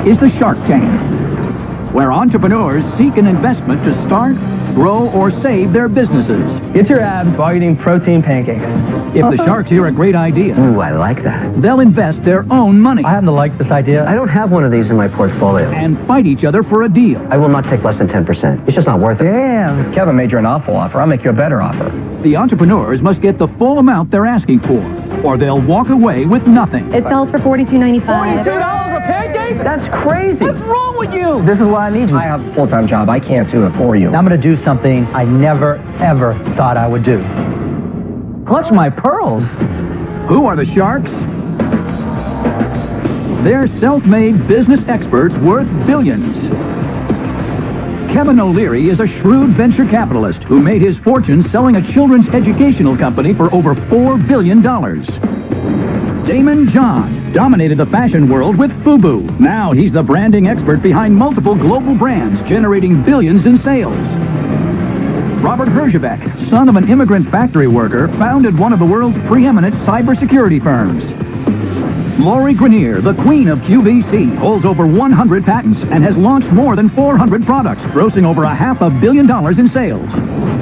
is the Shark Tank, where entrepreneurs seek an investment to start, grow, or save their businesses. Get your abs while eating protein pancakes. If the sharks hear a great idea, Ooh, I like that. they'll invest their own money I happen to like this idea. I don't have one of these in my portfolio. and fight each other for a deal. I will not take less than 10%. It's just not worth it. Damn. Kevin made you an awful offer. I'll make you a better offer. The entrepreneurs must get the full amount they're asking for, or they'll walk away with nothing. It sells for $42.95. $42 a pancake? That's crazy. What's wrong with you? This is why I need you. I have a full-time job. I can't do it for you. I'm going to do something I never, ever thought I would do. Clutch my pearls. Who are the sharks? They're self-made business experts worth billions. Kevin O'Leary is a shrewd venture capitalist who made his fortune selling a children's educational company for over $4 billion. Damon John dominated the fashion world with FUBU. Now he's the branding expert behind multiple global brands, generating billions in sales. Robert Herjavec, son of an immigrant factory worker, founded one of the world's preeminent cybersecurity firms. Lori Grenier, the queen of QVC, holds over 100 patents and has launched more than 400 products, grossing over $500 million in sales.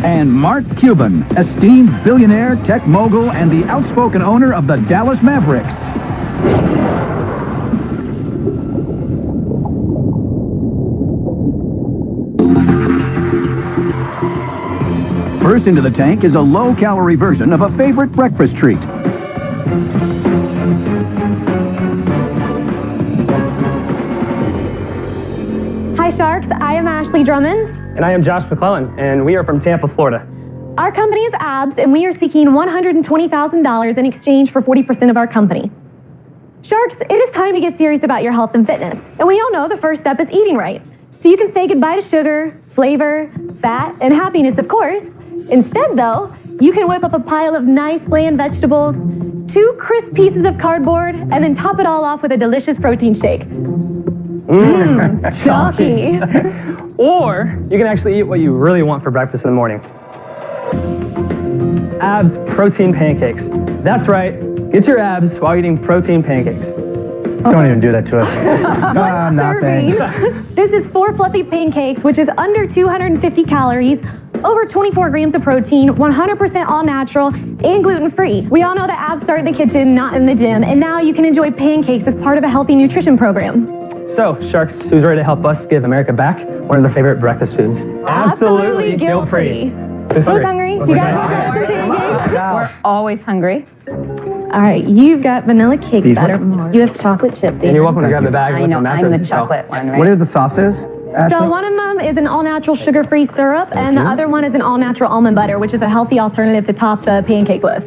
And Mark Cuban, esteemed billionaire, tech mogul, and the outspoken owner of the Dallas Mavericks. First into the tank is a low-calorie version of a favorite breakfast treat. Hi, Sharks. I am Ashley Drummond. And I am Josh McClellan, and we are from Tampa, Florida. Our company is Abs, and we are seeking $120,000 in exchange for 40% of our company. Sharks, it is time to get serious about your health and fitness. And we all know the first step is eating right. So you can say goodbye to sugar, flavor, fat, and happiness, of course. Instead, though, you can whip up a pile of nice, bland vegetables, 2 crisp pieces of cardboard, and then top it all off with a delicious protein shake. Chalky. Or you can actually eat what you really want for breakfast in the morning. Abs protein pancakes. That's right. Get your abs while eating protein pancakes. Don't even do that to us. Serving. This is 4 fluffy pancakes, which is under 250 calories, over 24 grams of protein, 100% all natural, and gluten-free. We all know that abs start in the kitchen, not in the gym, and now you can enjoy pancakes as part of a healthy nutrition program. So, Sharks, who's ready to help us give America back one of their favorite breakfast foods? Absolutely guilt-free. Who's Who's hungry? You guys want to have some pancakes? We're always hungry. All right, you've got vanilla cake batter. You have chocolate chip. And you're welcome to grab the bag. I with know, the I'm the macros. chocolate one, right? What are the sauces, Ashley? So one of them is an all-natural sugar-free syrup, and the other one is an all-natural almond butter, which is a healthy alternative to top the pancakes with.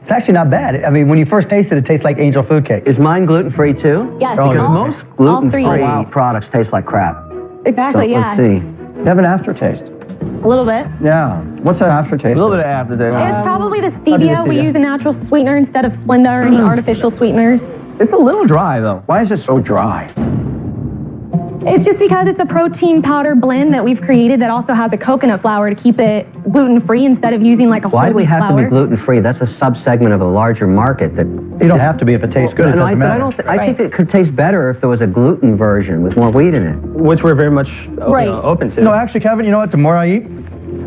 It's actually not bad. I mean, when you first taste it, it tastes like angel food cake. Is mine gluten-free too? Yes, Because all- most all three. gluten-free products taste like crap. Exactly, So yeah. let's see. You have an aftertaste. A little bit. Yeah. What's that aftertaste? A little bit of aftertaste. It's probably the I'll do the stevia. We stevia. use a natural sweetener instead of Splenda or any artificial sweeteners. It's a little dry, though. Why is it so dry? It's just because it's a protein powder blend that we've created that also has a coconut flour to keep it gluten-free instead of using like a whole Why do we wheat have flour. to be gluten-free? That's a sub-segment of a larger market that... You don't have to be if it tastes good. It doesn't matter. I think it could taste better if there was a gluten version with more wheat in it. Which we're very much Right. open to. No, actually, Kevin, you know what? The more I eat,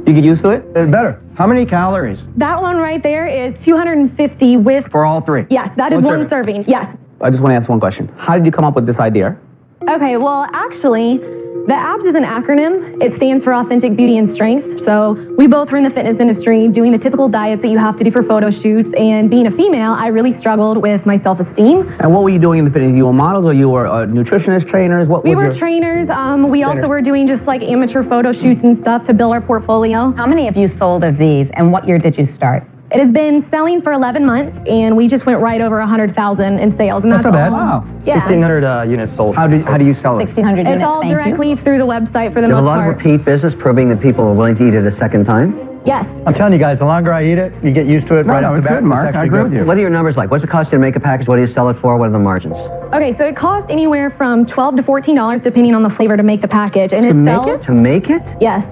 You get used to it? better. How many calories That one right there is 250 with, for all 3? yes, that is One one serving. Yes. I just want to ask one question. How did you come up with this idea? Okay, well, actually, the ABS is an acronym. It stands for Authentic Beauty and Strength. So we both were in the fitness industry doing the typical diets that you have to do for photo shoots. And being a female, I really struggled with my self-esteem. And what were you doing in the fitness? You were models or you were nutritionist, trainers? What We was were your... trainers. We also were doing just like amateur photo shoots and stuff to build our portfolio. How many have you sold of these, and what year did you start? It has been selling for 11 months, and we just went right over 100,000 in sales. And that's not bad. all. Wow. Yeah. 1,600 units sold. How do you sell it? 1,600 It's units, all thank you. directly through the website for the You have most a lot of part. repeat business proving that people are willing to eat it a second time? Yes. I'm telling you guys, the longer I eat it, you get used to it right off the bat. Mark. I agree with you. What are your numbers like? What's it cost you to make a package? What do you sell it for? What are the margins? Okay, so it costs anywhere from $12 to $14 depending on the flavor to make the package. And sells. To make it? Yes.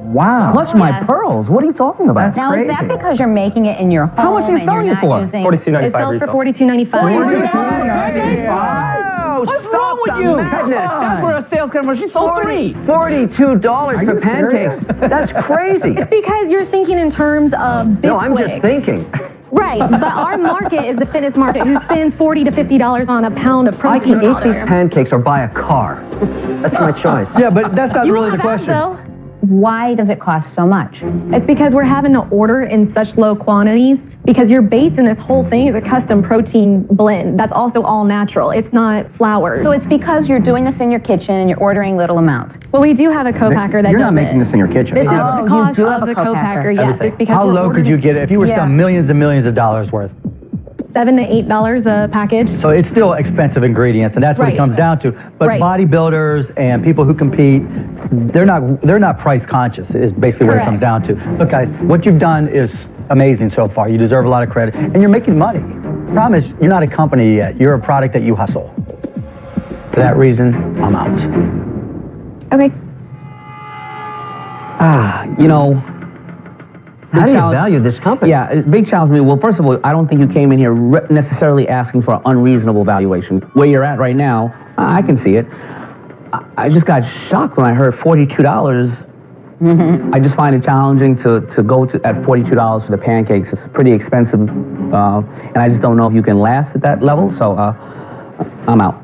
Wow. Clutch my Yes. pearls. What are you talking about? Now, is that because you're making it in your home? How much are you and selling you're it for? not using... It $42.95 sells for retail. $42.95. Wow, No, What's stop wrong with the you? madness. That's for a sales camera. She sold 3. $42 for you pancakes. That's crazy. It's because you're thinking in terms of Bisquick. No, I'm just thinking. Right, but our market is the fitness market who spends $40 to $50 on a pound of I protein can eat powder. these pancakes or buy a car. That's my choice. Yeah, but that's not You really will the have abs, question. though. Why does it cost so much? It's because we're having to order in such low quantities because you're basing this whole thing is a custom protein blend. That's also all natural. It's not flour. So it's because you're doing this in your kitchen and you're ordering little amounts. Well, we do have a co-packer that You're does not making it. this in your kitchen. This is Oh, the you cost do have of a the co-packer. co-packer. Yes, it's because How we're low could you ordering get it if you were Yeah. selling millions and millions of dollars worth? $7 to $8 a package. So it's still expensive ingredients, and that's what it Right. comes down to. But Right. bodybuilders and people who compete, they're not price conscious. Is basically what it comes down Correct. to. Look, guys, what you've done is amazing so far. You deserve a lot of credit, and you're making money. The problem is you're not a company yet. You're a product that you hustle. For that reason, I'm out. Okay. You know, How do you challenge- value this company? yeah, big challenge for me. Well, first of all, I don't think you came in here necessarily asking for an unreasonable valuation. Where you're at right now, I can see it. I just got shocked when I heard $42. I just find it challenging to go to at $42 for the pancakes. It's pretty expensive, and I just don't know if you can last at that level. So I'm out.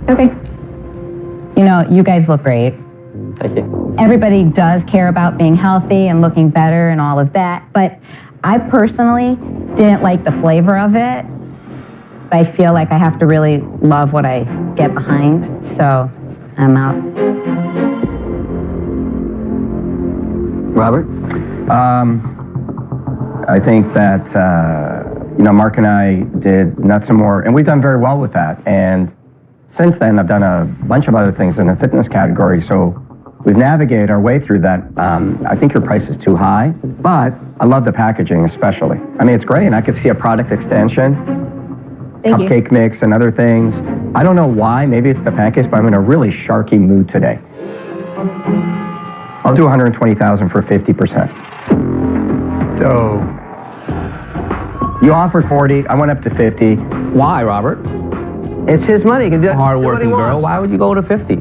Okay. You know, you guys look great. Thank you. Everybody does care about being healthy and looking better and all of that, but I personally didn't like the flavor of it. I feel like I have to really love what I get behind, so I'm out. Robert? I think that, Mark and I did nuts and more, and we've done very well with that. And since then, I've done a bunch of other things in the fitness category, so we've navigated our way through that. I think your price is too high, but I love the packaging especially. I mean, it's great, and I could see a product extension, Thank you. cupcake mix and other things. I don't know why, maybe it's the pancakes, but I'm in a really sharky mood today. I'll do $120,000 for 50%. So, you offered 40, I went up to 50. Why, Robert? It's his money. He can do Hard-working do what he girl. wants. Why would you go to 50?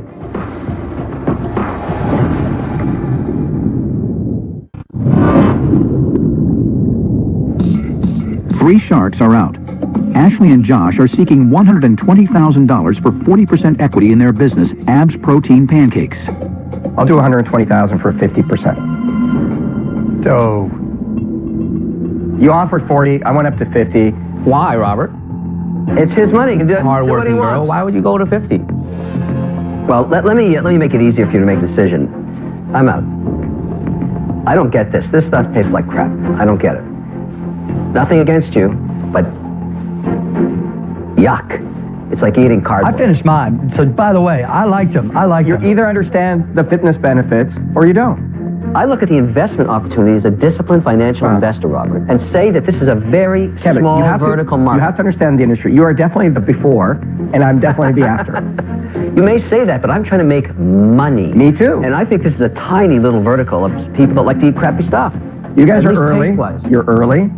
Three sharks are out. Ashley and Josh are seeking $120,000 for 40% equity in their business, Abs Protein Pancakes. I'll do $120,000 for 50%. So, you offered 40, I went up to 50. Why, Robert? It's his money. He can do what he Hard-working girl. wants. Why would you go to 50? Well, let me make it easier for you to make a decision. I'm out. I don't get this. This stuff tastes like crap. I don't get it. Nothing against you, but yuck. It's like eating I cardboard. finished mine. So, by the way, I liked them. I liked You them. either understand the fitness benefits or you don't. I look at the investment opportunity as a disciplined financial investor, Robert, and say that this is a very Kevin, small you have vertical to, market. You have to understand the industry. You are definitely the before, and I'm definitely the after. You may say that, but I'm trying to make money. Me too. And I think this is a tiny little vertical of people that like to eat crappy stuff. You guys At are least early. taste-wise. You're early.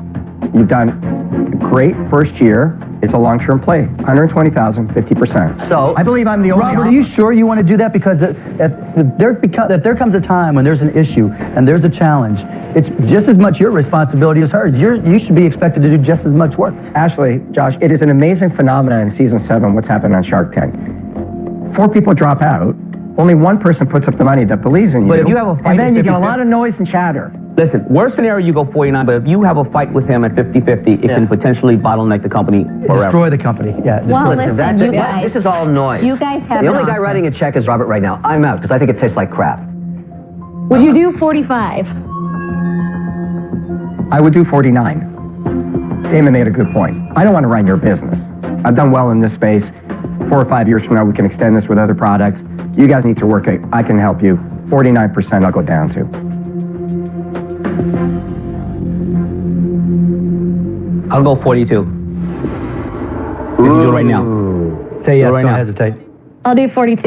You've done great first year. It's a long-term play. 120,000, 50%. So I believe I'm the only Robert, are you sure you want to do that? Because if there comes a time when there's an issue and there's a challenge, it's just as much your responsibility as hers. You should be expected to do just as much work. Ashley, Josh, it is an amazing phenomenon in season 7, what's happened on Shark Tank. 4 people drop out. Only one person puts up the money that believes in you. But if you have a fight and then at you get a 50-50 lot of noise and chatter. Listen, worst scenario, you go 49, but if you have a fight with him at 50-50, it can potentially bottleneck the company forever. Destroy the company. Yeah. Well, destroy- listen, you guys. this is all noise. You guys have The an only guy offer. writing a check is Robert right now. I'm out because I think it tastes like crap. Would you do 45? I would do 49. Damon made a good point. I don't want to run your business. I've done well in this space. 4 or 5 years from now, we can extend this with other products. You guys need to work it. I can help you. 49% I'll go down to. I'll go 42. If you do it right now. Say yes, right don't now. hesitate. I'll do 42.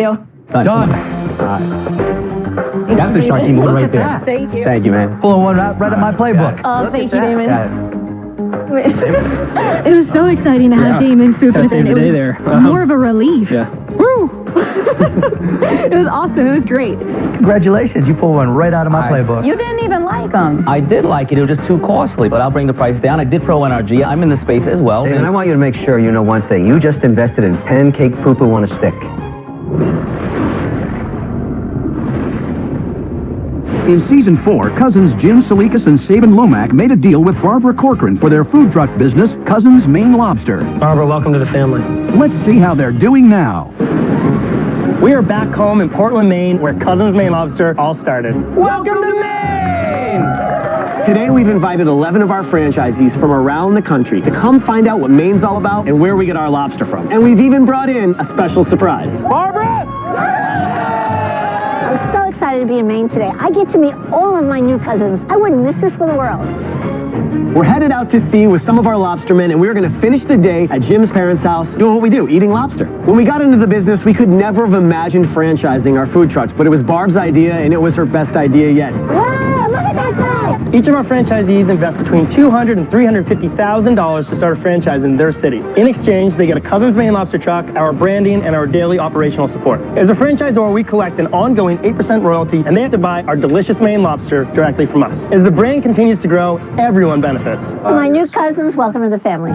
Done. That's a sharky move Look right at there. that. Thank you. Thank you, man. Pulling one right at my playbook. Oh, thank you, that. Damon. Got it. It was so exciting to have Damon swoop in. Saved the day there. More of a relief. Yeah. Woo! It was awesome. It was great. Congratulations, you pulled one right out of my playbook. You didn't even like them. I did like it. It was just too costly, but I'll bring the price down. I did pro NRG. I'm in the space as well. And I want you to make sure you know one thing. You just invested in pancake poo-poo on a stick. In season 4, cousins Jim Salikas and Sabin Lomack made a deal with Barbara Corcoran for their food truck business, Cousins Maine Lobster. Barbara, welcome to the family. Let's see how they're doing now. We are back home in Portland, Maine, where Cousins Maine Lobster all started. Welcome to Maine! Today we've invited 11 of our franchisees from around the country to come find out what Maine's all about and where we get our lobster from. And we've even brought in a special surprise. Barbara! I'm so excited to be in Maine today. I get to meet all of my new cousins. I wouldn't miss this for the world. We're headed out to sea with some of our lobstermen, and we're going to finish the day at Jim's parents' house doing what we do, eating lobster. When we got into the business, we could never have imagined franchising our food trucks, but it was Barb's idea, and it was her best idea yet. Wow, look at that guy! Each of our franchisees invest between $200,000 and $350,000 to start a franchise in their city. In exchange, they get a Cousins Maine Lobster truck, our branding, and our daily operational support. As a franchisor, we collect an ongoing 8% royalty, and they have to buy our delicious Maine lobster directly from us. As the brand continues to grow, everyone benefits. To my new cousins, welcome to the family.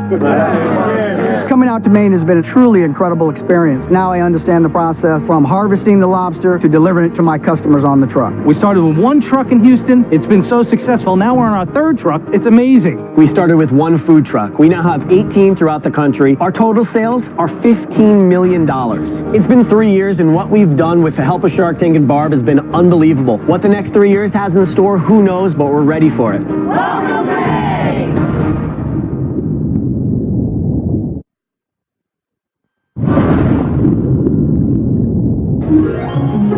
Coming out to Maine has been a truly incredible experience. Now I understand the process from harvesting the lobster to delivering it to my customers on the truck. We started with one truck in Houston. It's been so successful. Now we're on our third truck. It's amazing. We started with one food truck. We now have 18 throughout the country. Our total sales are $15 million. It's been 3 years, and what we've done with the help of Shark Tank and Barb has been unbelievable. What the next 3 years has in store, who knows, but we're ready for it. Welcome to Maine!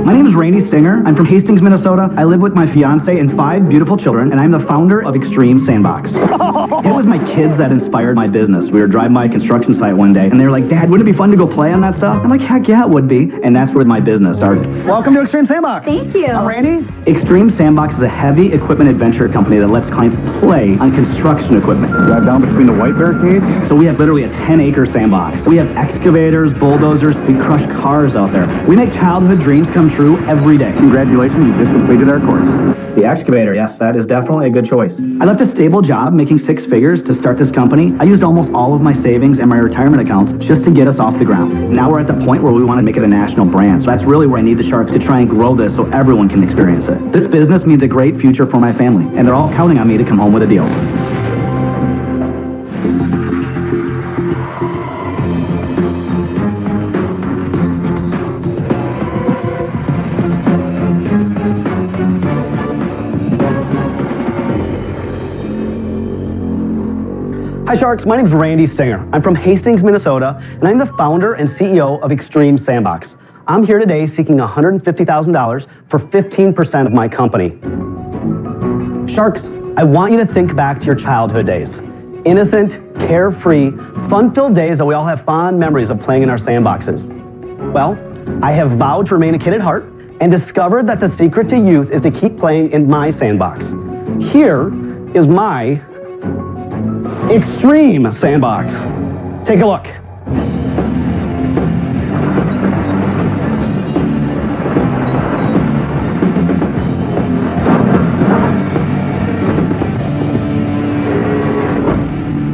My name is Randy Singer. I'm from Hastings, Minnesota. I live with my fiance and 5 beautiful children, and I'm the founder of Extreme Sandbox. It was my kids that inspired my business. We were driving by a construction site one day, and they were like, "Dad, wouldn't it be fun to go play on that stuff?" I'm like, "Heck yeah, it would be." And that's where my business started. Welcome to Extreme Sandbox. Thank you. I'm Randy. Extreme Sandbox is a heavy equipment adventure company that lets clients play on construction equipment. Drive down between the white barricades. So we have literally a 10-acre sandbox. We have excavators, bulldozers. We crush cars out there. We make childhood dreams come true every day. Congratulations, you just completed our course. The excavator, yes, that is definitely a good choice. I left a stable job making 6 figures to start this company. I used almost all of my savings and my retirement accounts just to get us off the ground. Now we're at the point where we want to make it a national brand. So that's really where I need the Sharks to try and grow this so everyone can experience it. This business means a great future for my family, and they're all counting on me to come home with a deal. Hi Sharks, my name is Randy Singer. I'm from Hastings, Minnesota, and I'm the founder and CEO of Extreme Sandbox. I'm here today seeking $150,000 for 15% of my company. Sharks, I want you to think back to your childhood days. Innocent, carefree, fun-filled days that we all have fond memories of playing in our sandboxes. Well, I have vowed to remain a kid at heart and discovered that the secret to youth is to keep playing in my sandbox. Here is my Extreme Sandbox. Take a look.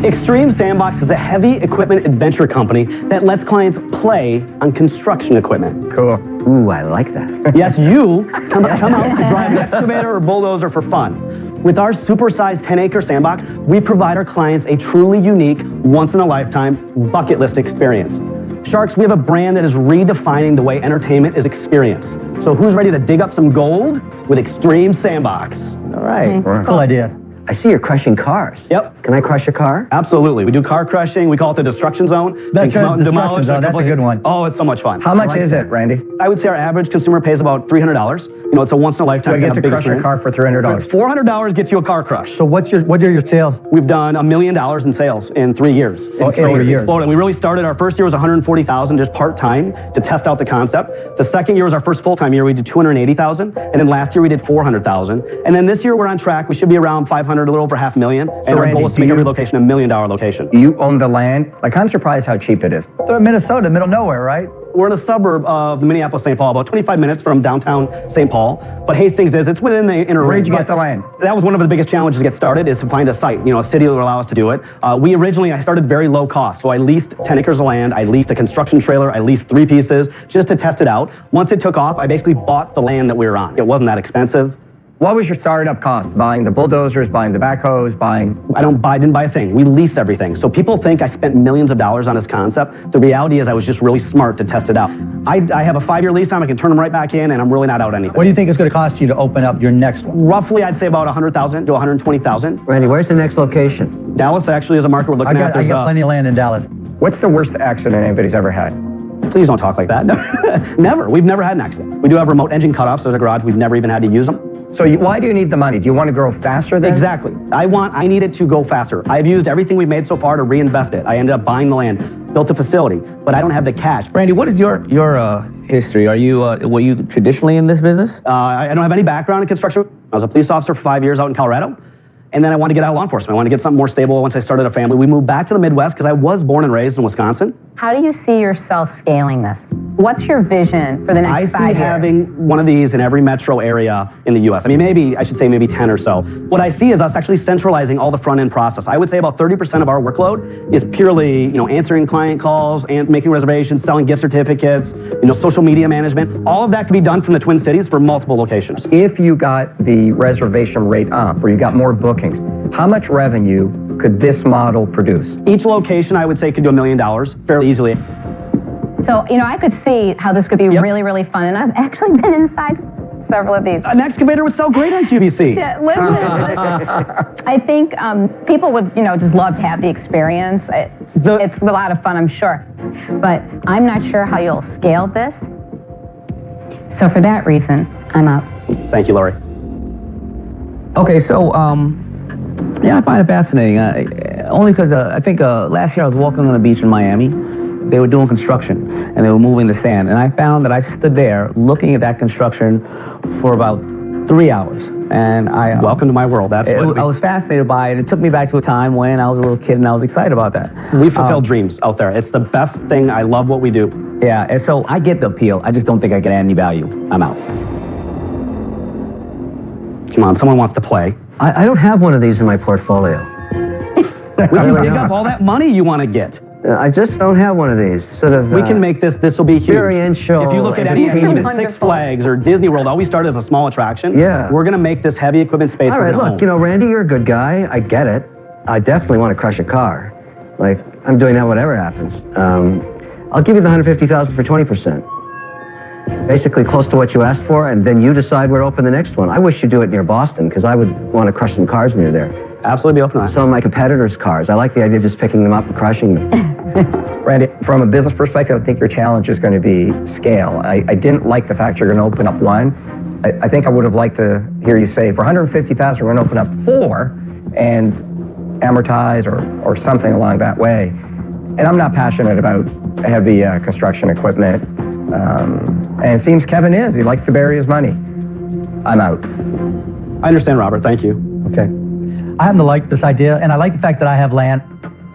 Extreme Sandbox is a heavy equipment adventure company that lets clients play on construction equipment. Cool. Ooh, I like that. Yes, you come out to drive an excavator or bulldozer for fun. With our supersized 10-acre sandbox, we provide our clients a truly unique, once-in-a-lifetime bucket list experience. Sharks, we have a brand that is redefining the way entertainment is experienced. So who's ready to dig up some gold with Extreme Sandbox? All right. Cool idea. I see you're crushing cars. Yep. Can I crush a car? Absolutely. We do car crushing. We call it the destruction zone. So That's you come out and destruction demolish zone. That's a good one. Oh, it's so much fun. How much is it, Randy? I would say our average consumer pays about $300. You know, it's a once-in-a-lifetime Do I get kind to of big crush a experience. car for $300? $400 gets you a car crush. So what are your sales? We've done $1 million in sales in 3 years. Oh, And so in 3 it's years. exploded. We really started, our first year was $140,000 just part-time to test out the concept. The second year was our first full-time year. We did $280,000. And then last year we did $400,000. And then this year we're on track. We should be around $500,000 500, a little over $500,000. And our Randy, goal is to make every location $1 million location. You own the land? Like, I'm surprised how cheap it is. They're in Minnesota, middle of nowhere, right? We're in a suburb of Minneapolis-St. Paul, about 25 minutes from downtown St. Paul. But Hastings it's within the inner range. Where'd you get the land? That was one of the biggest challenges to get started, is to find a site, a city that would allow us to do it. I started very low cost. So I leased 10 acres of land, I leased a construction trailer, I leased 3 pieces just to test it out. Once it took off, I basically bought the land that we were on. It wasn't that expensive. What was your startup cost? Buying the bulldozers, buying the backhoes, buying... I didn't buy a thing. We leased everything. So people think I spent millions of dollars on this concept. The reality is I was just really smart to test it out. I have a 5-year lease time. I can turn them right back in, and I'm really not out anything. What do you think it's going to cost you to open up your next one? Roughly, I'd say about $100,000 to $120,000. Randy, where's the next location? Dallas actually is a market we're looking at. I got plenty of land in Dallas. What's the worst accident anybody's ever had? Please don't talk like that. Never. We've never had an accident. We do have remote engine cutoffs in the garage. We've never even had to use them. So why do you need the money? Do you want to grow faster then? Exactly. I need it to go faster. I've used everything we've made so far to reinvest it. I ended up buying the land, built a facility, but I don't have the cash. Randy, what is your history? Were you traditionally in this business? I don't have any background in construction. I was a police officer for 5 years out in Colorado. And then I wanted to get out of law enforcement. I wanted to get something more stable once I started a family. We moved back to the Midwest because I was born and raised in Wisconsin. How do you see yourself scaling this? What's your vision for the next 5 years? I see having one of these in every metro area in the U.S. I mean, maybe 10 or so. What I see is us actually centralizing all the front-end process. I would say about 30% of our workload is purely, answering client calls and making reservations, selling gift certificates, social media management. All of that can be done from the Twin Cities for multiple locations. If you got the reservation rate up, or you got more bookings, how much revenue could this model produce? Each location, I would say, could do $1 million fairly easily. So, I could see how this could be really, really fun. And I've actually been inside several of these. An excavator would sell great on QVC. Yeah, listen. I think people would, just love to have the experience. It's a lot of fun, I'm sure. But I'm not sure how you'll scale this. So for that reason, I'm out. Thank you, Lori. Okay, so, I find it fascinating. Only because I think last year I was walking on the beach in Miami. They were doing construction, and they were moving the sand. And I found that I stood there looking at that construction for about 3 hours. And welcome to my world. I was fascinated by it. It took me back to a time when I was a little kid, and I was excited about that. We fulfill dreams out there. It's the best thing. I love what we do. Yeah, and so I get the appeal. I just don't think I can add any value. I'm out. Come on, someone wants to play. I don't have one of these in my portfolio. We can dig up all that money you want to get. I just don't have one of these. We can make this will be huge. Experiential. If you look at any even Six Flags or Disney World, all we started as a small attraction. Yeah. We're going to make this heavy equipment space. All right, look, Randy, you're a good guy. I get it. I definitely want to crush a car. Like, I'm doing that whatever happens. I'll give you the $150,000 for 20%. Basically close to what you asked for, and then you decide where to open the next one. I wish you'd do it near Boston, because I would want to crush some cars near there. Absolutely be open to that. Some of my competitors' cars. I like the idea of just picking them up and crushing them. Randy, from a business perspective, I think your challenge is going to be scale. I didn't like the fact you're going to open up one. I think I would have liked to hear you say, for $150,000, we're going to open up 4 and amortize or something along that way. And I'm not passionate about heavy construction equipment. And it seems Kevin is. He likes to bury his money. I'm out. I understand, Robert. Thank you. Okay. I happen to like this idea, and I like the fact that I have land.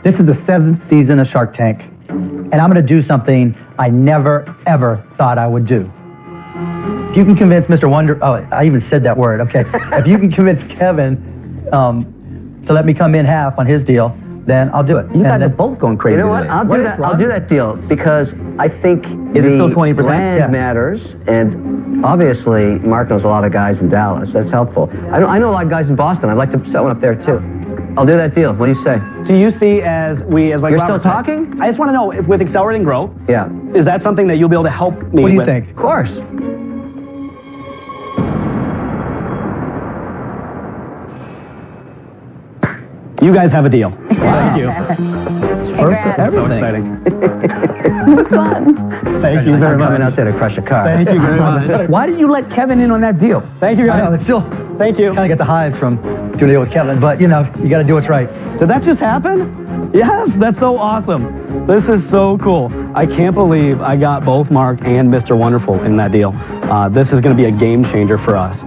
This is the 7th season of Shark Tank, and I'm going to do something I never, ever thought I would do. If you can convince Mr. I even said that word, okay. If you can convince Kevin to let me come in half on his deal, then I'll do it. You guys are both going crazy. You know what? I'll do that deal, because I think is it still 20%? Land matters, and obviously Mark knows a lot of guys in Dallas. That's helpful. I know a lot of guys in Boston. I'd like to set one up there too. I'll do that deal. What do you say? Do you see as like you're Robert still talking? Said, I just want to know if with accelerating growth. Yeah. Is that something that you'll be able to help me? What do you with? think? Of course. You guys have a deal. Thank you. Congrats. So exciting. It's fun. Thank you very much. Coming out there to crush a car. Thank you very much. Why did you let Kevin in on that deal? Thank you guys. I know, it's still Thank you. kind of get the hives from doing a deal with Kevin, but you got to do what's right. Did that just happen? Yes, that's so awesome. This is so cool. I can't believe I got both Mark and Mr. Wonderful in that deal. This is going to be a game changer for us.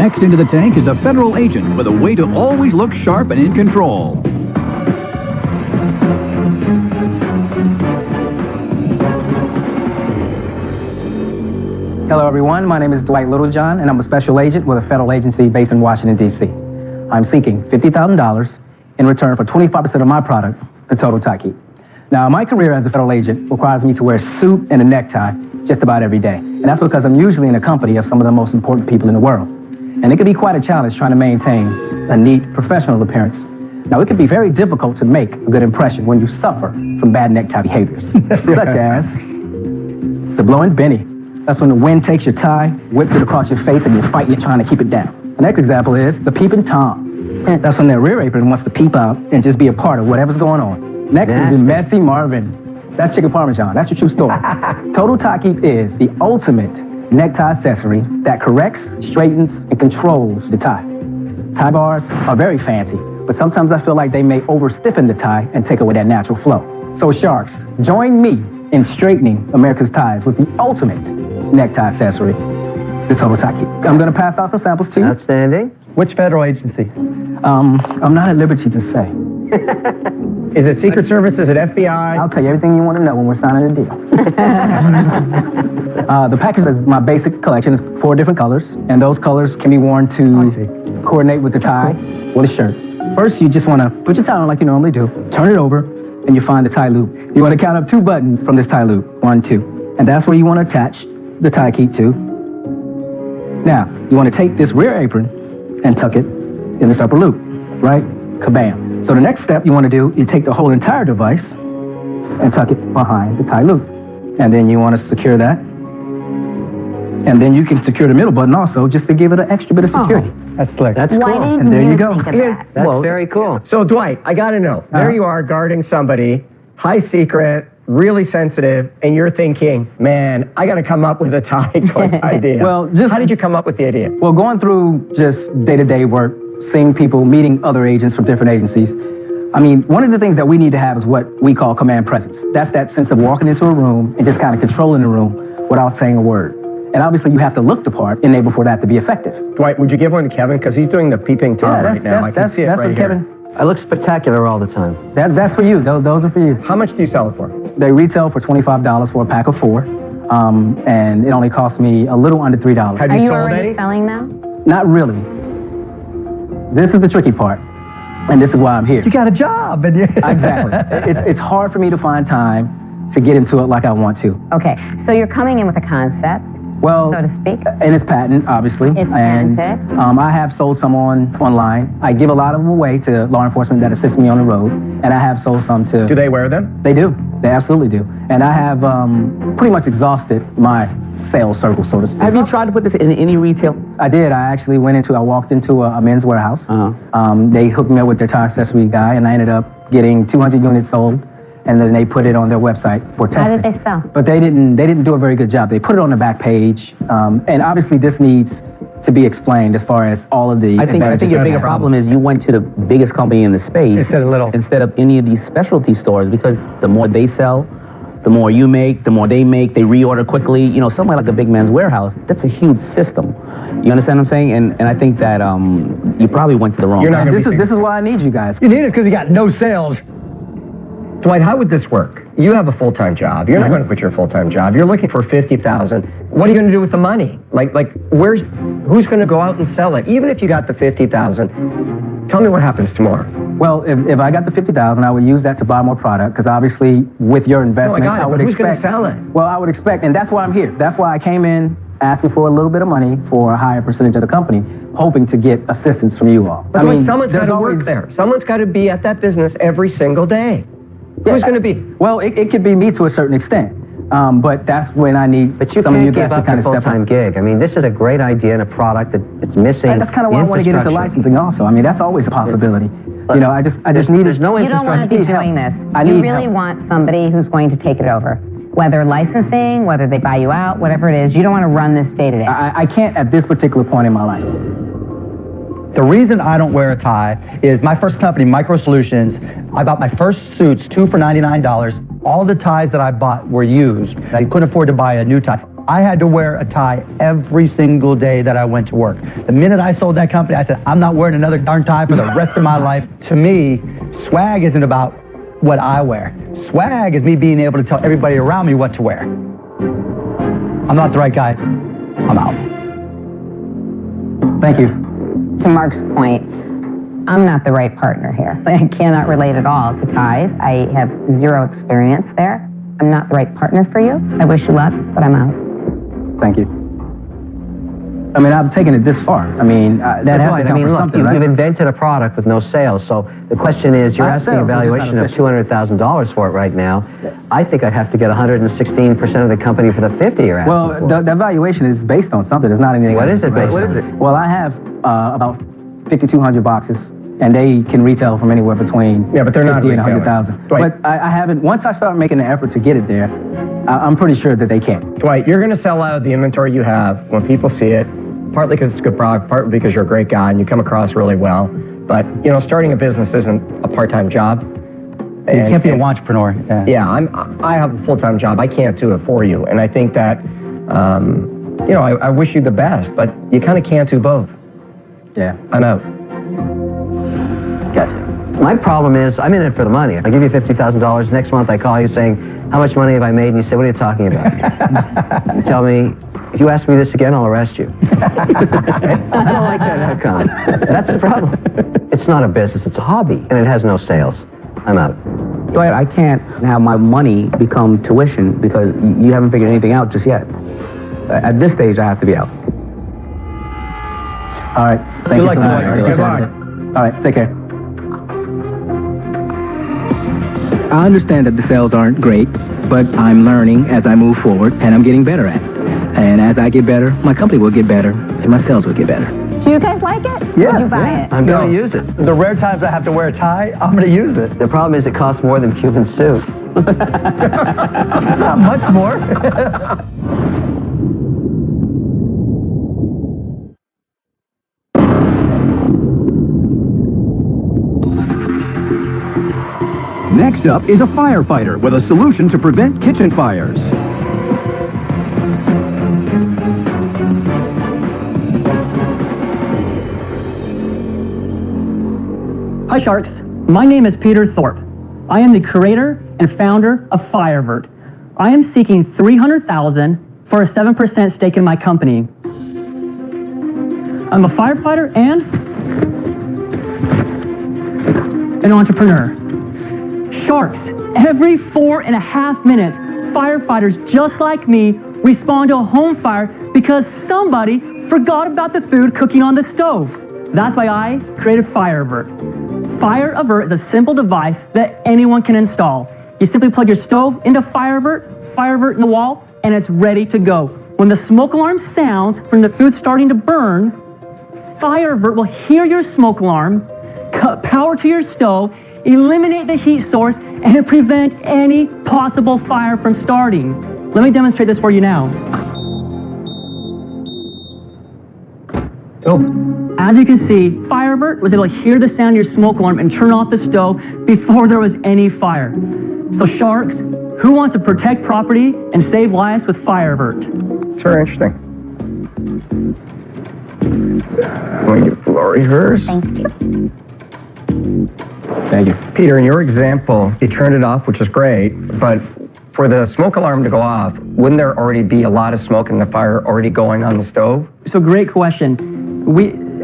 Next into the tank is a federal agent with a way to always look sharp and in control. Hello everyone, my name is Dwight Littlejohn and I'm a special agent with a federal agency based in Washington, D.C. I'm seeking $50,000 in return for 25% of my product, the Total Tie Keep. Now, my career as a federal agent requires me to wear a suit and a necktie just about every day. And that's because I'm usually in the company of some of the most important people in the world. And it can be quite a challenge trying to maintain a neat, professional appearance. Now, it can be very difficult to make a good impression when you suffer from bad necktie behaviors, such as the blowing Benny. That's when the wind takes your tie, whips it across your face, and you're fighting, trying to keep it down. The next example is the peeping Tom. That's when their rear apron wants to peep out and just be a part of whatever's going on. Next is the messy Marvin. That's chicken parmesan. That's your true story. Total Tie Keep is the ultimate necktie accessory that corrects, straightens, and controls the tie. Tie bars are very fancy, but sometimes I feel like they may over-stiffen the tie and take away that natural flow. So Sharks, join me in straightening America's ties with the ultimate necktie accessory, the Total Tie Keep. I'm going to pass out some samples to you. Outstanding. Which federal agency? I'm not at liberty to say. Is it Secret Service? Is it FBI? I'll tell you everything you want to know when we're signing a deal. The package is my basic collection. It's 4 different colors, and those colors can be worn to coordinate with the tie or the shirt. First, you just want to put your tie on like you normally do, turn it over, and you find the tie loop. You want to count up 2 buttons from this tie loop, 1, 2. And that's where you want to attach the tie keep to. Now, you want to take this rear apron and tuck it in this upper loop, right? Kabam. So the next step you want to do, you take the whole entire device and tuck it behind the tie loop. And then you want to secure that. And then you can secure the middle button also, just to give it an extra bit of security. Oh, that's slick. That's Why cool. didn't And there you you go. think of that? That's very cool. So Dwight, I gotta know. There you are guarding somebody, high secret, really sensitive, and you're thinking, man, I gotta come up with a tie idea. Well, how did you come up with the idea? Well, going through just day-to-day work, seeing people, meeting other agents from different agencies, I mean, one of the things that we need to have is what we call command presence. That's that sense of walking into a room and just kind of controlling the room without saying a word. And obviously, you have to look the part in order for that to be effective. Dwight, would you give one to Kevin? Because he's doing the peeping Tom right now. I can see it that's right what here. Kevin. I look spectacular all the time. That's for you. Those are for you. How much do you sell it for? They retail for $25 for a pack of 4, and it only costs me a little under $3. Have Are you sold already any? selling now? Not really. This is the tricky part, and this is why I'm here. You got a job. And Exactly. It's hard for me to find time to get into it like I want to. Okay, so you're coming in with a concept, Well, so to speak. And it's patent, obviously. It's and, patented. I have sold some online. I give a lot of them away to law enforcement that assist me on the road, and I have sold some to... Do they wear them? They do. They absolutely do. And I have pretty much exhausted my sales circle, so to speak. Have you tried to put this in any retail? I did. I walked into a men's warehouse. They hooked me up with their tie accessory guy, and I ended up getting 200 units sold, and then they put it on their website for testing. How did they sell? But they didn't do a very good job. They put it on the back page, and obviously this needs to be explained as far as all of the I think advantages. your bigger problem is you went to the biggest company in the space instead of any of these specialty stores, because the more they sell, the more you make, the more they make, they reorder quickly. You know, somewhere like a big man's warehouse, that's a huge system. You understand what I'm saying? And I think that you probably went to the wrong. This is why I need you guys. You need us because you got no sales. Dwight, how would this work? You have a full-time job. You're not going to quit your full-time job. You're looking for $50,000. What are you going to do with the money? Who's going to go out and sell it? Even if you got the $50,000, tell me what happens tomorrow. Well, if I got the $50,000, I would use that to buy more product, because obviously with your investment, I would expect. Who's going to sell it? Well, I would expect, and that's why I'm here. That's why I came in asking for a little bit of money for a higher percentage of the company, hoping to get assistance from you all. But someone's got to work there. Someone's got to be at that business every single day. Yeah, Who's going to be? Well, it could be me to a certain extent, but that's when I need some of you guys to kind of step up. full-time gig. I mean, this is a great idea and a product that it's missing. And that's kind of why I want to get into licensing also. I mean, that's always a possibility. You know, I just need. There's no You don't want to be doing this. You really want somebody who's going to take it over. Whether licensing, whether they buy you out, whatever it is, you don't want to run this day to day. I can't at this particular point in my life. The reason I don't wear a tie is my first company, Micro Solutions, I bought my first suits, 2 for $99. All the ties that I bought were used. I couldn't afford to buy a new tie. I had to wear a tie every single day that I went to work. The minute I sold that company, I said, I'm not wearing another darn tie for the rest of my life. To me, swag isn't about what I wear. Swag is me being able to tell everybody around me what to wear. I'm not the right guy. I'm out. Thank you. To Mark's point, I'm not the right partner here. I cannot relate at all to ties. I have zero experience there. I'm not the right partner for you. I wish you luck, but I'm out. Thank you. I mean, I've taken it this far. I mean, that has to count for something, look, right? you've invented a product with no sales, so the question is, you're asking a valuation of $200,000 for it right now. I think I'd have to get 116% of the company for the 50 you're asking for. Well, the valuation is based on something. It's not anything. What is it based on? What is it? Well, I have about 5,200 boxes, and they can retail from anywhere between but they're not 50 and 100,000. But I haven't. Once I start making an effort to get it there, I'm pretty sure that they can. Dwight, you're going to sell out the inventory you have when people see it, partly because it's a good product, partly because you're a great guy and you come across really well. But, you know, starting a business isn't a part-time job. You can't be a entrepreneur. Yeah, I have a full-time job. I can't do it for you. And I think that, you know, I wish you the best, but you kind of can't do both. Yeah. I'm out. Gotcha. My problem is, I'm in it for the money. I give you $50,000. Next month I call you saying, how much money have I made? And you say, what are you talking about? You tell me, if you ask me this again, I'll arrest you. I don't like that outcome. That's the problem. It's not a business, it's a hobby, and it has no sales. I'm out. Dwight, I can't have my money become tuition because you haven't figured anything out just yet. At this stage, I have to be out. All right. Thank you so much. Good luck. All right. Take care. I understand that the sales aren't great, but I'm learning as I move forward, and I'm getting better at it. And as I get better, my company will get better, and my sales will get better. Do you guys like it? Yes. Would you buy it? I'm going to use it. The rare times I have to wear a tie, I'm going to use it. The problem is it costs more than Cuban suit. Not much more. Next up is a firefighter with a solution to prevent kitchen fires. Hi Sharks, my name is Peter Thorpe. I am the creator and founder of Firevert. I am seeking $300,000 for a 7% stake in my company. I'm a firefighter and an entrepreneur. Sharks, every 4.5 minutes, firefighters just like me respond to a home fire because somebody forgot about the food cooking on the stove. That's why I created Firevert. Firevert is a simple device that anyone can install. You simply plug your stove into Firevert in the wall, and it's ready to go. When the smoke alarm sounds from the food starting to burn, Firevert will hear your smoke alarm, cut power to your stove, eliminate the heat source, and prevent any possible fire from starting. Let me demonstrate this for you now. As you can see, Firevert was able to hear the sound of your smoke alarm and turn off the stove before there was any fire. So Sharks, who wants to protect property and save lives with Firevert? It's very interesting. Let me give Lori hers. Thank you. Thank you. Peter, in your example, you turned it off, which is great, but for the smoke alarm to go off, wouldn't there already be a lot of smoke in the fire already going on the stove? So great question.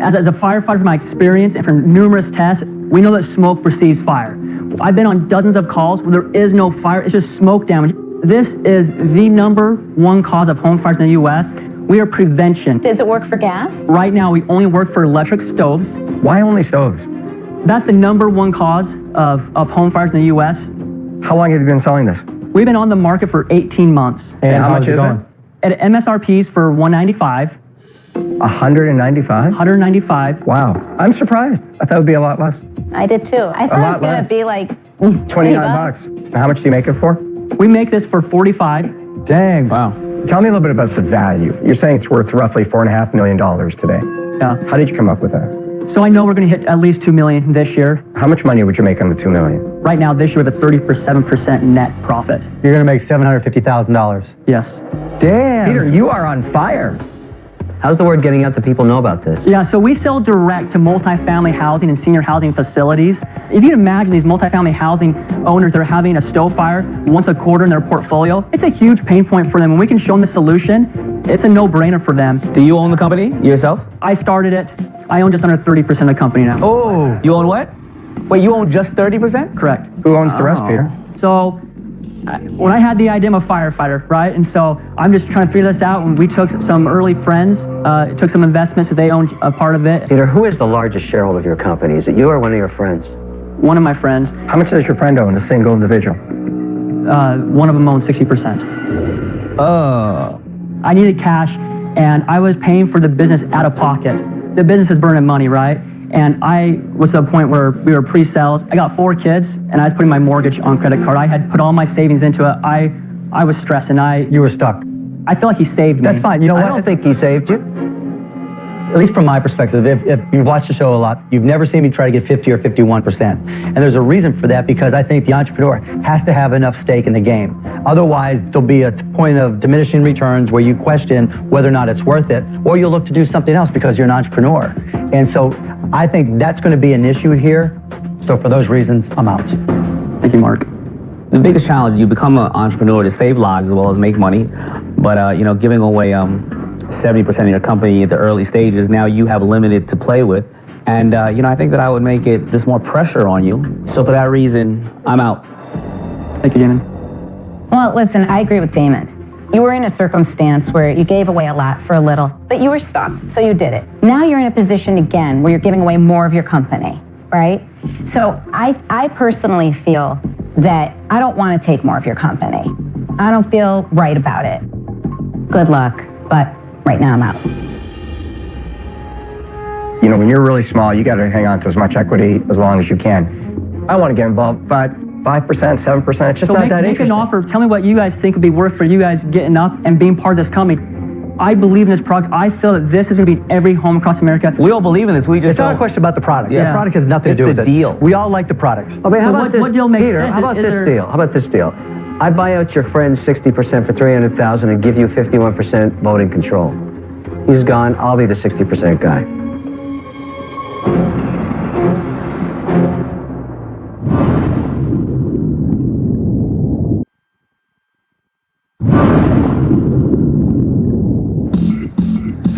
As a firefighter, from my experience and from numerous tests, we know that smoke precedes fire. I've been on dozens of calls where there is no fire, it's just smoke damage. This is the #1 cause of home fires in the U.S. We are prevention. Does it work for gas? Right now, we only work for electric stoves. Why only stoves? That's the #1 cause of home fires in the U.S. How long have you been selling this? We've been on the market for 18 months. And how much is it? At MSRP's for $195. $195? $195. Wow. I'm surprised. I thought it would be a lot less. I did too. I thought it was going to be like 29 bucks. How much do you make it for? We make this for $45. Dang. Wow. Tell me a little bit about the value. You're saying it's worth roughly $4.5 million today. Yeah. How did you come up with that? So I know we're going to hit at least $2 million this year. How much money would you make on the $2 million? Right now, this year, with a 37% net profit. You're going to make $750,000. Yes. Damn. Peter, you are on fire. How's the word getting out that people know about this? Yeah, so we sell direct to multifamily housing and senior housing facilities. If you can imagine these multifamily housing owners that are having a stove fire once a quarter in their portfolio, it's a huge pain point for them. When we can show them the solution, it's a no-brainer for them. Do you own the company yourself? I started it. I own just under 30% of the company now. Oh. You own what? Wait, you own just 30%? Correct. Who owns the rest, Peter? So, when I had the idea, I'm a firefighter, right? And so I'm just trying to figure this out. When we took some early friends, took some investments, so they owned a part of it. Peter, who is the largest shareholder of your company? Is it you or one of your friends? One of my friends. How much does your friend own, a single individual? One of them owns 60%. Oh. I needed cash, and I was paying for the business out of pocket. The business is burning money, right? And I was to a point where we were pre-sales. I got 4 kids, and I was putting my mortgage on credit card. I had put all my savings into it. I was stressed, and You were stuck. I feel like he saved me. That's fine. You know what? I don't think he saved you. At least from my perspective, if you've watched the show a lot, you've never seen me try to get 50 or 51%. And there's a reason for that, because I think the entrepreneur has to have enough stake in the game. Otherwise, there'll be a point of diminishing returns where you question whether or not it's worth it, or you'll look to do something else because you're an entrepreneur. And so I think that's going to be an issue here. So for those reasons, I'm out. Thank you, Mark. The biggest challenge, you become an entrepreneur to save lives as well as make money, but you know, giving away 70% of your company at the early stages, now you have limited to play with. And you know, I think that I would make it just more pressure on you. So for that reason, I'm out. Thank you, Damon. Well, listen, I agree with Damon. You were in a circumstance where you gave away a lot for a little, but you were stuck, so you did it. Now you're in a position again where you're giving away more of your company, right? So I personally feel that I don't want to take more of your company. I don't feel right about it. Good luck, but right now I'm out. You know, when you're really small, you got to hang on to as much equity as long as you can. I want to get involved, but 5%, 7%, it's just not that make interesting. an offer. Tell me what you guys think would be worth for you guys getting up and being part of this company. I believe in this product. I feel that this is going to be in every home across America. We all believe in this. We just It's not a question about the product. Yeah. The product has nothing to do with the it. deal. We all like the product. I mean, how about this, what deal makes Peter, sense? how about Is this there- deal? How about this deal? I buy out your friend's 60% for $300,000 and give you 51% voting control. He's gone. I'll be the 60% guy.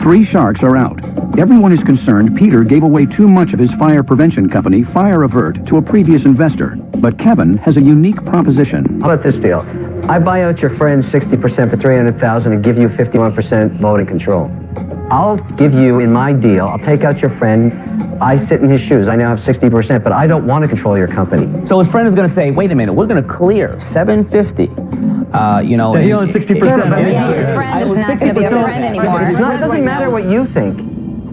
Three sharks are out. Everyone is concerned Peter gave away too much of his fire prevention company, Fire Avert, to a previous investor. But Kevin has a unique proposition. How about this deal? I buy out your friend's 60% for $300,000 and give you 51% voting control. I'll give you in my deal, I'll take out your friend. I sit in his shoes. I now have 60%, but I don't want to control your company. So his friend is going to say, wait a minute, we're going to clear $750. You know, Yeah, he owns 60%. Yeah, your friend is not going to be a friend anymore. It doesn't matter what you think.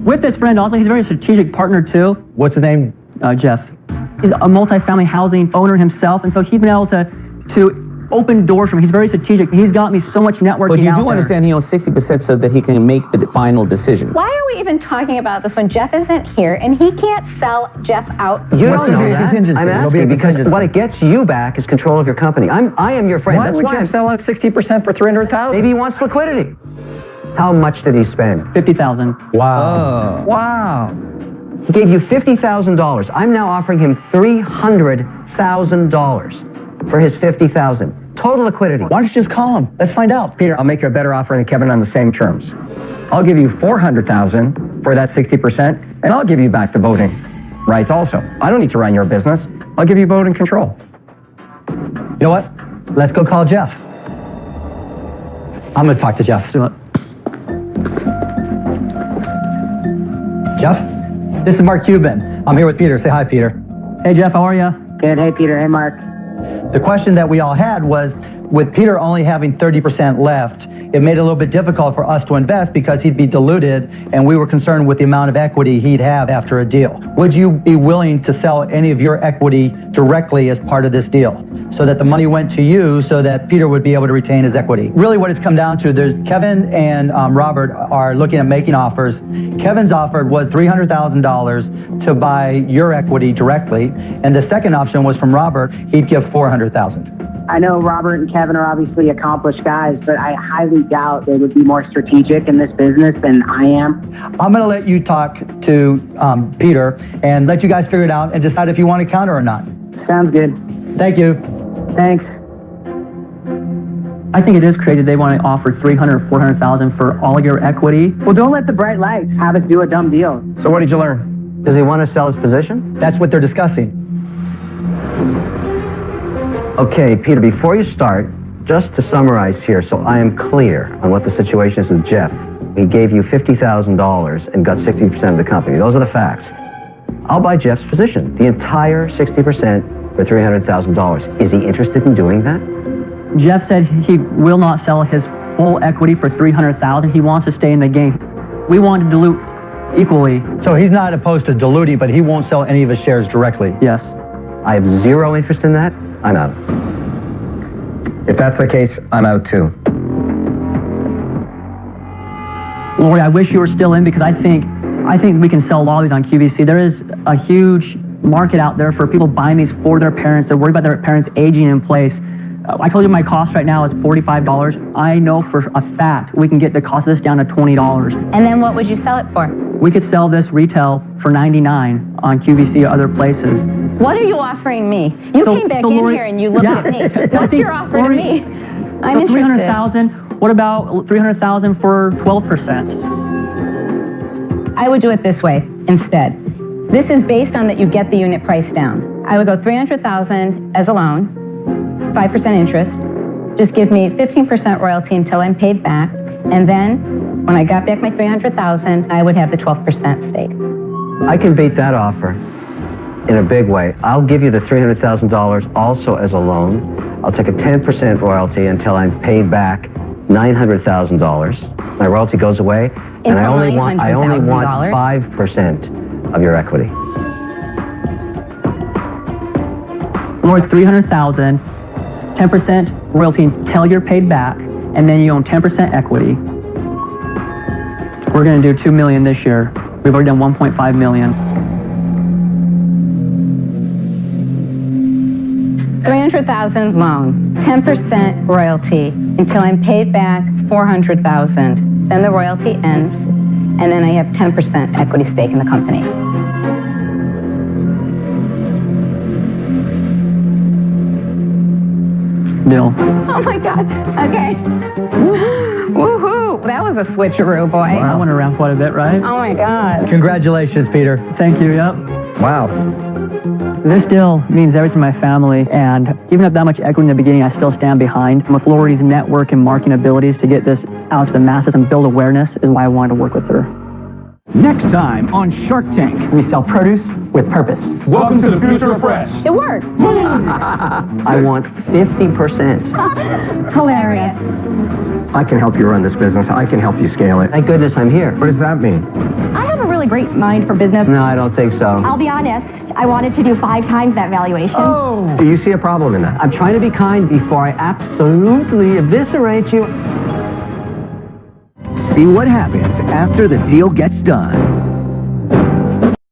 With this friend, also, he's a very strategic partner too. What's his name? Jeff. He's a multifamily housing owner himself, and so he's been able to open doors for me. He's very strategic. He's got me so much networking. But you out do there. understand he owns 60% so that he can make the final decision. Why are we even talking about this when Jeff isn't here and he can't sell Jeff out? You What's don't gonna know be a that. contingency? I'm There'll be a asking because contingency. what it gets you back is control of your company. I am your friend. Why That's would why you sell out 60% for $300,000? Maybe he wants liquidity. How much did he spend? $50,000. Wow. Wow. He gave you $50,000. I'm now offering him $300,000 for his $50,000. Total liquidity. Why don't you just call him? Let's find out. Peter, I'll make you a better offer than Kevin on the same terms. I'll give you $400,000 for that 60%, and I'll give you back the voting rights also. I don't need to run your business. I'll give you voting control. You know what? Let's go call Jeff. I'm going to talk to Jeff. Do it. Jeff, this is Mark Cuban. I'm here with Peter. Say hi, Peter. Hey, Jeff, how are you? Good. Hey, Peter. Hey, Mark. The question that we all had was, with Peter only having 30% left, it made it a little bit difficult for us to invest because he'd be diluted, and we were concerned with the amount of equity he'd have after a deal. Would you be willing to sell any of your equity directly as part of this deal? so that the money went to you so that Peter would be able to retain his equity. Really what it's come down to, there's Kevin and Robert are looking at making offers. Kevin's offered was $300,000 to buy your equity directly, and the second option was from Robert. He'd give $400,000. I know Robert and Kevin are obviously accomplished guys, but I highly doubt they would be more strategic in this business than I am. I'm going to let you talk to Peter and let you guys figure it out and decide if you want to counter or not. Sounds good. Thank you. Thanks. I think it is crazy they want to offer $300,000 or $400,000 for all your equity. Well, don't let the bright lights have us do a dumb deal. So what did you learn? Does he want to sell his position? That's what they're discussing. Okay, Peter, before you start, just to summarize here so I am clear on what the situation is with Jeff. He gave you $50,000 and got 60% of the company. Those are the facts. I'll buy Jeff's position, the entire 60% for $300,000. Is he interested in doing that? Jeff said he will not sell his full equity for $300,000. He wants to stay in the game. We want to dilute equally. So he's not opposed to diluting, but he won't sell any of his shares directly. Yes. I have zero interest in that. I'm out. If that's the case, I'm out too. Lori, I wish you were still in because I think we can sell lollies on QVC. There is a huge market out there for people buying these for their parents. They're worried about their parents aging in place. I told you my cost right now is $45. I know for a fact we can get the cost of this down to $20. And then what would you sell it for? We could sell this retail for $99 on QVC or other places. What are you offering me? You came back in Lori, here and you looked at me. What's your offer to me? I'm interested. $300,000. What about $300,000 for 12%? I would do it this way instead. This is based on that you get the unit price down. I would go $300,000 as a loan, 5% interest. Just give me 15% royalty until I'm paid back, and then when I got back my $300,000, I would have the 12% stake. I can beat that offer in a big way. I'll give you the $300,000 also as a loan. I'll take a 10% royalty until I'm paid back $900,000. My royalty goes away, and I only want 5% of your equity. Lord, $300,000, 10% royalty until you're paid back, and then you own 10% equity. We're going to do $2 million this year. We've already done $1.5 million. $300,000 loan, 10% royalty until I'm paid back $400,000. Then the royalty ends, and then I have 10% equity stake in the company. Deal. Oh my God. Okay. Woohoo! That was a switcheroo, boy. Wow. I went around quite a bit, right? Oh my God. Congratulations, Peter. Thank you. Yep. Wow. This deal means everything to my family, and giving up that much equity in the beginning, I still stand behind. And with Lori's network and marketing abilities to get this out to the masses and build awareness is why I wanted to work with her. Next time on Shark Tank. We sell produce with purpose. Welcome to the future of fresh. It works. I want 50%. Hilarious. I can help you run this business. I can help you scale it. Thank goodness I'm here. What does that mean? I have a really great mind for business. No, I don't think so. I'll be honest, I wanted to do 5 times that valuation. Oh! Do you see a problem in that? I'm trying to be kind before I absolutely eviscerate you. See what happens after the deal gets done.